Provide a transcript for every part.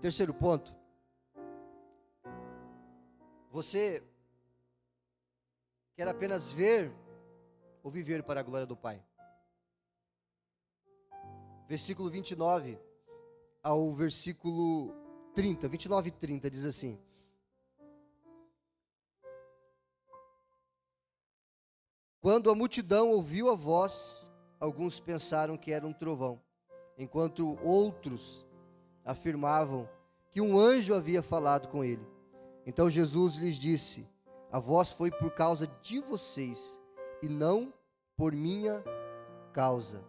Terceiro ponto. Você quer apenas ver ou viver para a glória do Pai? Versículo 29 ao versículo 30, 29 e 30 diz assim: quando a multidão ouviu a voz, alguns pensaram que era um trovão, enquanto outros afirmavam que um anjo havia falado com ele. Então Jesus lhes disse: a voz foi por causa de vocês e não por minha causa.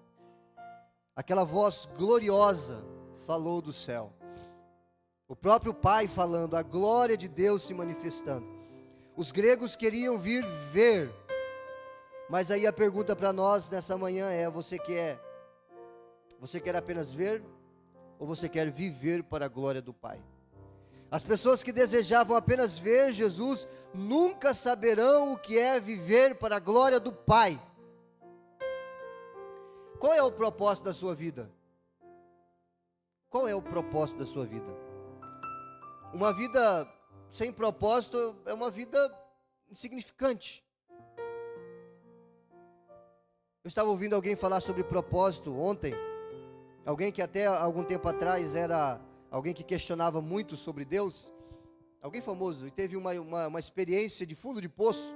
Aquela voz gloriosa falou do céu. O próprio Pai falando, a glória de Deus se manifestando. Os gregos queriam vir ver, mas aí a pergunta para nós nessa manhã é: você quer apenas ver ou você quer viver para a glória do Pai? As pessoas que desejavam apenas ver Jesus nunca saberão o que é viver para a glória do Pai. Qual é o propósito da sua vida? Qual é o propósito da sua vida? Uma vida sem propósito é uma vida insignificante. Eu estava ouvindo alguém falar sobre propósito ontem. Alguém que até algum tempo atrás era alguém que questionava muito sobre Deus. Alguém famoso, e teve uma experiência de fundo de poço.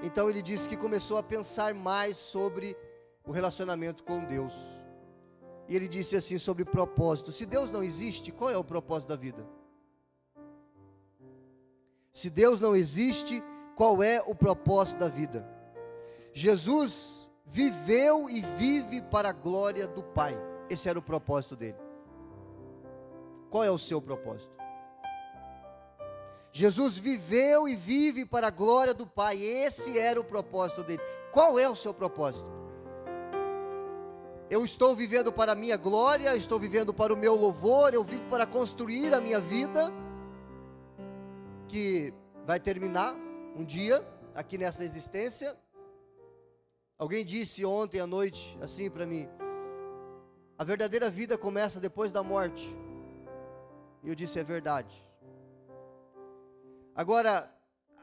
Então ele disse que começou a pensar mais sobre o relacionamento com Deus. E ele disse assim sobre propósito: se Deus não existe, qual é o propósito da vida? Se Deus não existe, qual é o propósito da vida? Jesus viveu e vive para a glória do Pai. Esse era o propósito dele. Qual é o seu propósito? Jesus viveu e vive para a glória do Pai. Esse era o propósito dele. Qual é o seu propósito? Eu estou vivendo para a minha glória, estou vivendo para o meu louvor, eu vivo para construir a minha vida, que vai terminar um dia, aqui nessa existência. Alguém disse ontem à noite, assim para mim: a verdadeira vida começa depois da morte. E eu disse: é verdade. Agora,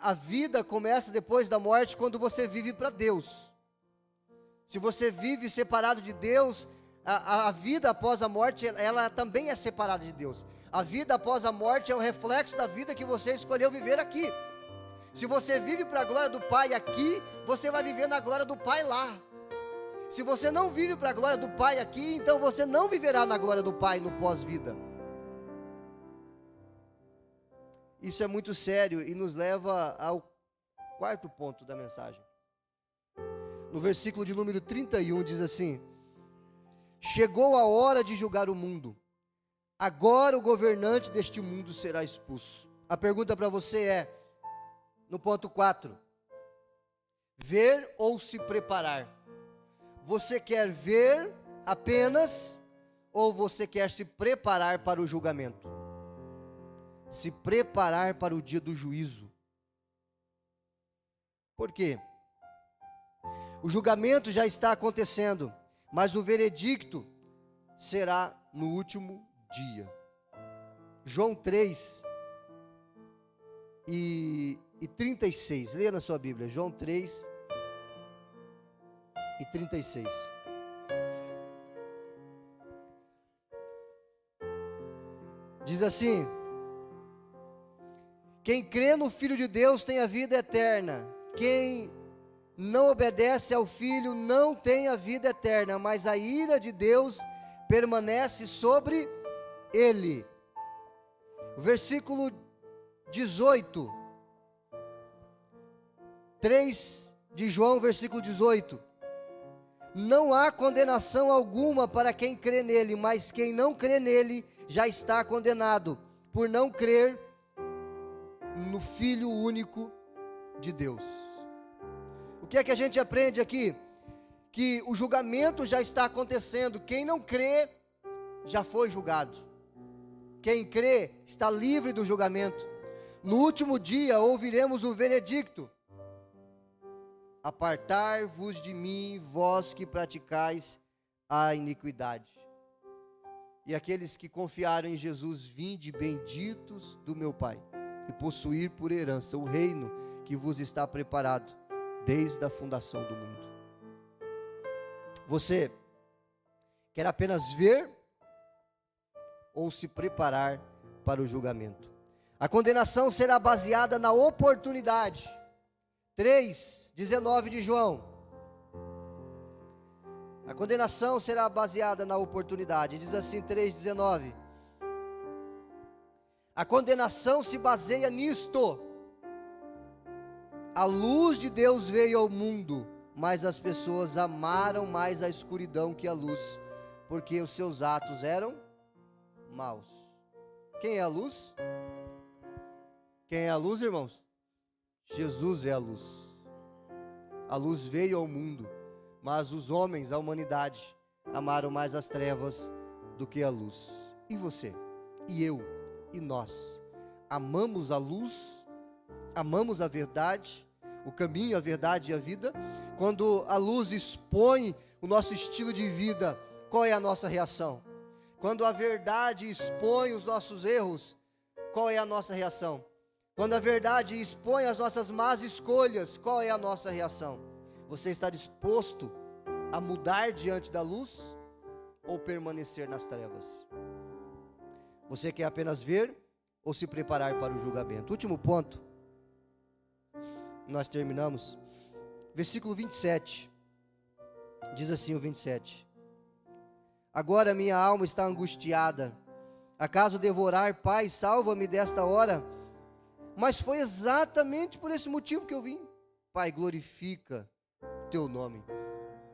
a vida começa depois da morte quando você vive para Deus. Se você vive separado de Deus, a vida após a morte, ela também é separada de Deus. A vida após a morte é o reflexo da vida que você escolheu viver aqui. Se você vive para a glória do Pai aqui, você vai viver na glória do Pai lá. Se você não vive para a glória do Pai aqui, então você não viverá na glória do Pai no pós-vida. Isso é muito sério e nos leva ao quarto ponto da mensagem. No versículo de número 31 diz assim: chegou a hora de julgar o mundo, agora o governante deste mundo será expulso. A pergunta para você é, no ponto 4, ver ou se preparar? Você quer ver apenas ou você quer se preparar para o julgamento? Se preparar para o dia do juízo. Por quê? O julgamento já está acontecendo, mas o veredicto será no último dia. João 3 e 36, leia na sua Bíblia, João 3 e 36. Diz assim: quem crê no Filho de Deus tem a vida eterna, quem não obedece ao Filho não tem a vida eterna, mas a ira de Deus permanece sobre ele. Versículo 18, 3 de João, versículo 18: não há condenação alguma para quem crê nele, mas quem não crê nele já está condenado, por não crer no Filho único de Deus. O que é que a gente aprende aqui? Que o julgamento já está acontecendo. Quem não crê já foi julgado. Quem crê está livre do julgamento. No último dia ouviremos o veredicto: apartai-vos de mim, vós que praticais a iniquidade. E aqueles que confiaram em Jesus, vinde benditos do meu Pai, e possuir por herança o reino que vos está preparado desde a fundação do mundo. Você quer apenas ver ou se preparar para o julgamento? A condenação será baseada na oportunidade. 3:19 de João. A condenação será baseada na oportunidade. Diz assim, 3:19. A condenação se baseia nisto: a luz de Deus veio ao mundo, mas as pessoas amaram mais a escuridão que a luz, porque os seus atos eram maus. Quem é a luz? Quem é a luz, irmãos? Jesus é a luz. A luz veio ao mundo, mas os homens, a humanidade, amaram mais as trevas do que a luz. E você? E eu? E nós? Amamos a luz? Amamos a verdade? O caminho, a verdade e a vida? Quando a luz expõe o nosso estilo de vida, qual é a nossa reação? Quando a verdade expõe os nossos erros, qual é a nossa reação? Quando a verdade expõe as nossas más escolhas, qual é a nossa reação? Você está disposto a mudar diante da luz ou permanecer nas trevas? Você quer apenas ver ou se preparar para o julgamento? Último ponto, nós terminamos. Versículo 27, diz assim o 27. Agora minha alma está angustiada. Acaso devorar, Pai, salva-me desta hora? Mas foi exatamente por esse motivo que eu vim. Pai, glorifica teu nome.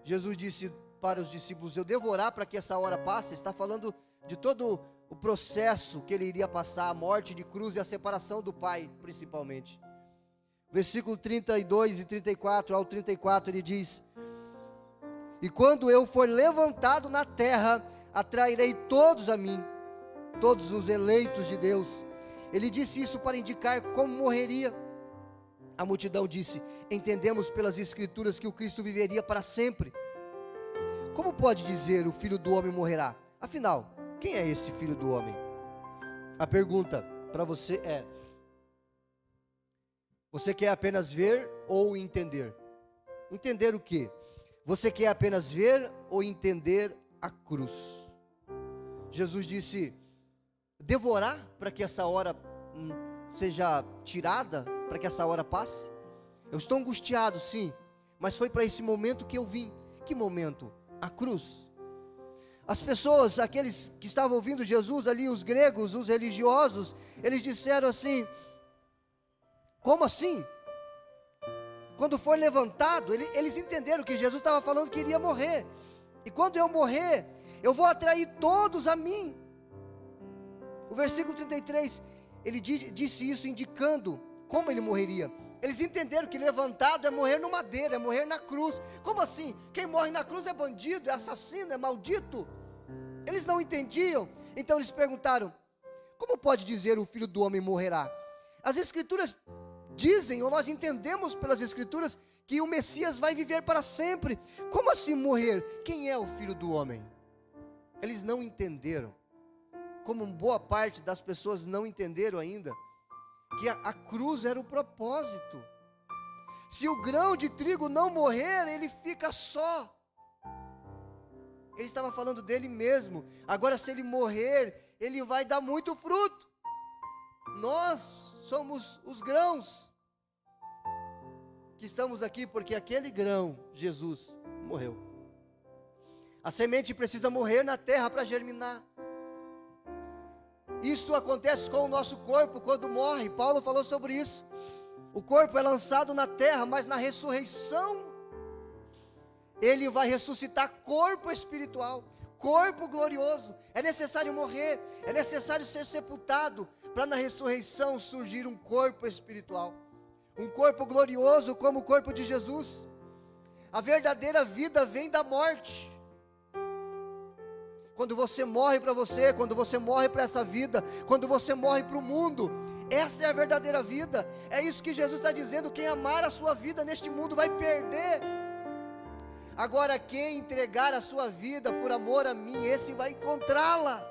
Jesus disse para os discípulos: eu devorar para que essa hora passe. Está falando de todo o processo que ele iria passar, a morte de cruz e a separação do Pai, principalmente. Versículo 32 e 34 ao 34, ele diz: e quando eu for levantado na terra, atrairei todos a mim, todos os eleitos de Deus. Ele disse isso para indicar como morreria. A multidão disse: entendemos pelas escrituras que o Cristo viveria para sempre. Como pode dizer o Filho do Homem morrerá? Afinal, quem é esse Filho do Homem? A pergunta para você é: você quer apenas ver ou entender? Entender o quê? Você quer apenas ver ou entender a cruz? Jesus disse: devorar para que essa hora seja tirada, para que essa hora passe? Eu estou angustiado, sim, mas foi para esse momento que eu vim. Que momento? A cruz. As pessoas, aqueles que estavam ouvindo Jesus ali, os gregos, os religiosos, eles disseram assim: como assim? Quando for levantado, eles entenderam que Jesus estava falando que iria morrer. E quando eu morrer, eu vou atrair todos a mim. O versículo 33, ele disse isso indicando como ele morreria. Eles entenderam que levantado é morrer no madeiro, é morrer na cruz. Como assim? Quem morre na cruz é bandido, é assassino, é maldito. Eles não entendiam. Então eles perguntaram: como pode dizer o Filho do Homem morrerá? As escrituras dizem, ou nós entendemos pelas escrituras, que o Messias vai viver para sempre. Como assim morrer? Quem é o Filho do Homem? Eles não entenderam, como boa parte das pessoas não entenderam ainda, que a cruz era o propósito. Se o grão de trigo não morrer, ele fica só. Ele estava falando dele mesmo. Agora, se ele morrer, ele vai dar muito fruto. Nós somos os grãos que estamos aqui porque aquele grão, Jesus, morreu. A semente precisa morrer na terra para germinar. Isso acontece com o nosso corpo quando morre. Paulo falou sobre isso. O corpo é lançado na terra, mas na ressurreição ele vai ressuscitar corpo espiritual, corpo glorioso. É necessário morrer, é necessário ser sepultado, para na ressurreição surgir um corpo espiritual, um corpo glorioso como o corpo de Jesus. A verdadeira vida vem da morte. Quando você morre para você, quando você morre para essa vida, quando você morre para o mundo, essa é a verdadeira vida. É isso que Jesus está dizendo: quem amar a sua vida neste mundo vai perder. Agora, quem entregar a sua vida por amor a mim, esse vai encontrá-la.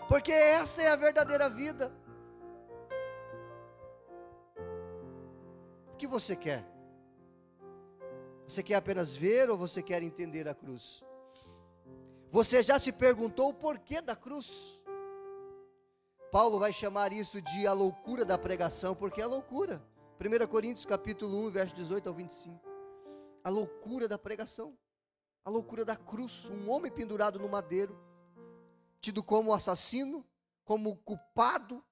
porque essa é a verdadeira vida. O que você quer? Você quer apenas ver ou você quer entender a cruz? Você já se perguntou o porquê da cruz? Paulo vai chamar isso de a loucura da pregação, porque é loucura. 1 Coríntios capítulo 1, verso 18 ao 25. A loucura da pregação, a loucura da cruz, um homem pendurado no madeiro, tido como assassino, como culpado.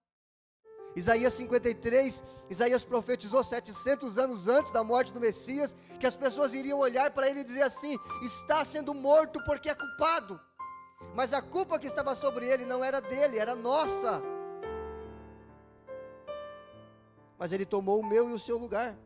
Isaías 53, Isaías profetizou 700 anos antes da morte do Messias, que as pessoas iriam olhar para ele e dizer assim: está sendo morto porque é culpado. Mas a culpa que estava sobre ele não era dele, era nossa. Mas ele tomou o meu e o seu lugar.